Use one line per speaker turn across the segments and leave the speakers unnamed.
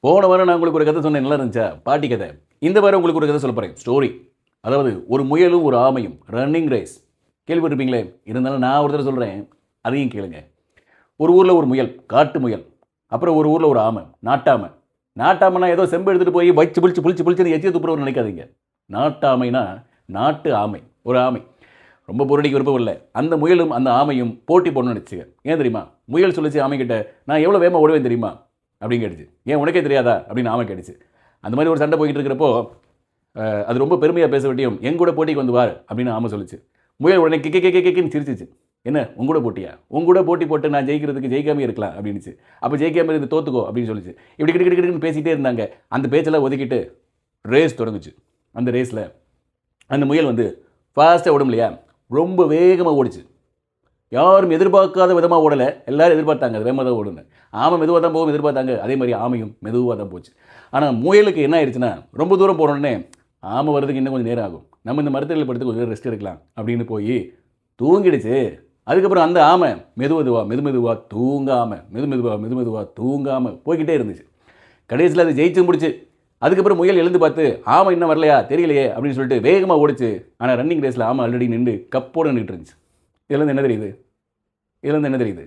போன வாரம் நான் உங்களுக்கு ஒரு கதை சொன்னேன், நல்லா இருந்துச்சா? பாட்டி கதை. இந்த வாரம் உங்களுக்கு ஒரு கதை சொல்ல போகிறேன், ஸ்டோரி. அதாவது ஒரு முயலும் ஒரு ஆமையும் ரன்னிங் ரேஸ். கேள்விப்பட்டிருப்பீங்களே, இருந்தாலும் நான் ஒரு தடவை சொல்கிறேன், அதையும் கேளுங்க. ஒரு ஊரில் ஒரு முயல், காட்டு முயல். அப்புறம் ஒரு ஊரில் ஒரு ஆமை, நாட்டாமை. நாட்டாமைனா ஏதோ செம்பு எடுத்துகிட்டு போய் வச்சு புளிச்சு எச்சியை துப்புறவர் நினைக்காதீங்க. நாட்டாமைனா நாட்டு ஆமை, ஒரு ஆமை. ரொம்ப பொருடிக்கு விருப்பம் இல்லை. அந்த முயலும் அந்த ஆமையும் போட்டி போடணும்னு நினச்சிங்க. ஏன் தெரியுமா? முயல் சொல்லிச்சு ஆமைக்கிட்ட, நான் எவ்வளோ வேகமாக ஓடுவேன் தெரியுமா அப்படின்னு கேட்டுச்சு. ஏன் உனக்கே தெரியாதா அப்படின்னு ஆமை கேட்டுச்சு. அந்த மாதிரி ஒரு சண்டை போய்கிட்டு இருக்கிறப்போ அது ரொம்ப பெருமையாக பேச வேண்டியும், எங்கூட போட்டிக்கு வந்து வார் அப்படின்னு ஆமை சொல்லிச்சு. முயல் உடனே கிக்கின்னு சிரிச்சிச்சு. என்ன உங்கூட போட்டியா? உங்கூட போட்டி போட்டு நான் ஜெயிக்காமே இருக்கலாம் அப்படின்னுச்சு. அப்போ ஜெயிக்காமல் இருந்து தோத்துக்கோ அப்படின்னு சொல்லிச்சு. இப்படி கிட்டக்கிட்டு பேசிகிட்டே இருந்தாங்க. அந்த பேச்செல்லாம் ஒதுக்கிட்டு ரேஸ் தொடங்குச்சு. அந்த ரேஸில் அந்த முயல் வந்து ஃபாஸ்ட்டாக ஓடும் இல்லையா, ரொம்ப வேகமாக ஓடிச்சு. யாரும் எதிர்பார்க்காத விதமாக ஓடலை. எல்லோரும் எதிர்பார்த்தாங்க அது வேகமாக தான் ஓடுன்னு. ஆமை மெதுவாக தான் போகும் எதிர்பார்த்தாங்க. அதே மாதிரி ஆமையும் மெதுவாக தான் போச்சு. ஆனால் முயலுக்கு என்ன ஆயிடுச்சுன்னா, ரொம்ப தூரம் போனோடனே ஆமை வர்றதுக்கு இன்னும் கொஞ்சம் நேரம் ஆகும், நம்ம இந்த மரத்தில் படுத்து கொஞ்சம் ரெஸ்ட் எடுக்கலாம் அப்படின்னு போய் தூங்கிடுச்சு. அதுக்கப்புறம் அந்த ஆமை மெதுவாக தூங்காமல் போய்கிட்டே இருந்துச்சு. கடைசியில் அது ஜெயிச்சு முடிச்சு. அதுக்கப்புறம் முயல் எழுந்து பார்த்து, ஆமை இன்னும் வரலையா தெரியலையே அப்படின்னு சொல்லிட்டு வேகமாக ஓடிச்சு. ஆனால் ரன்னிங் ரேஸில் ஆமை ஆல்ரெடி நின்று கப்போடு நின்றுட்டு இருந்துச்சு. இதுலேருந்து என்ன தெரியுது?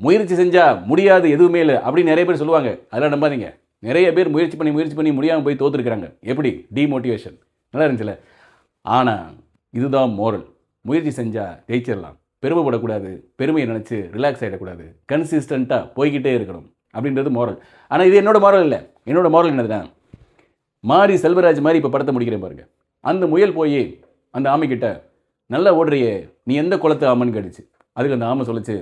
முயற்சி செஞ்சால் முடியாது எதுவுமே இல்லை அப்படின்னு நிறைய பேர் சொல்லுவாங்க. அதெல்லாம் நம்பாதீங்க. நிறைய பேர் முயற்சி பண்ணி முடியாமல் போய் தோற்றுருக்குறாங்க. எப்படி? டிமோட்டிவேஷன். நல்லா இருந்துச்சுல? ஆனால் இதுதான் மோரல். முயற்சி செஞ்சால் ஜெயிச்சிடலாம். பெருமைப்படக்கூடாது, பெருமையை நினச்சி ரிலாக்ஸ் ஆகிடக்கூடாது, கன்சிஸ்டண்ட்டாக போய்கிட்டே இருக்கணும் அப்படின்றது மோரல். ஆனால் இது என்னோட மோரல் இல்லை. என்னோட மோரல் என்னதுன்னா, மாரி செல்வராஜ் மாதிரி இப்போ படத்தை முடிக்கிறேன் பாருங்கள். அந்த முயல் போய் அந்த ஆமைக்கிட்ட, நல்லா ஓடுறியே, நீ எந்த குளத்து ஆமைன்னு கேட்டுச்சு. அதுக்கு அந்த ஆமை சொல்லிச்சு,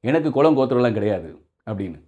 எனக்கு குளம் கோத்திரம்லாம் கிடையாது அப்படின்னு.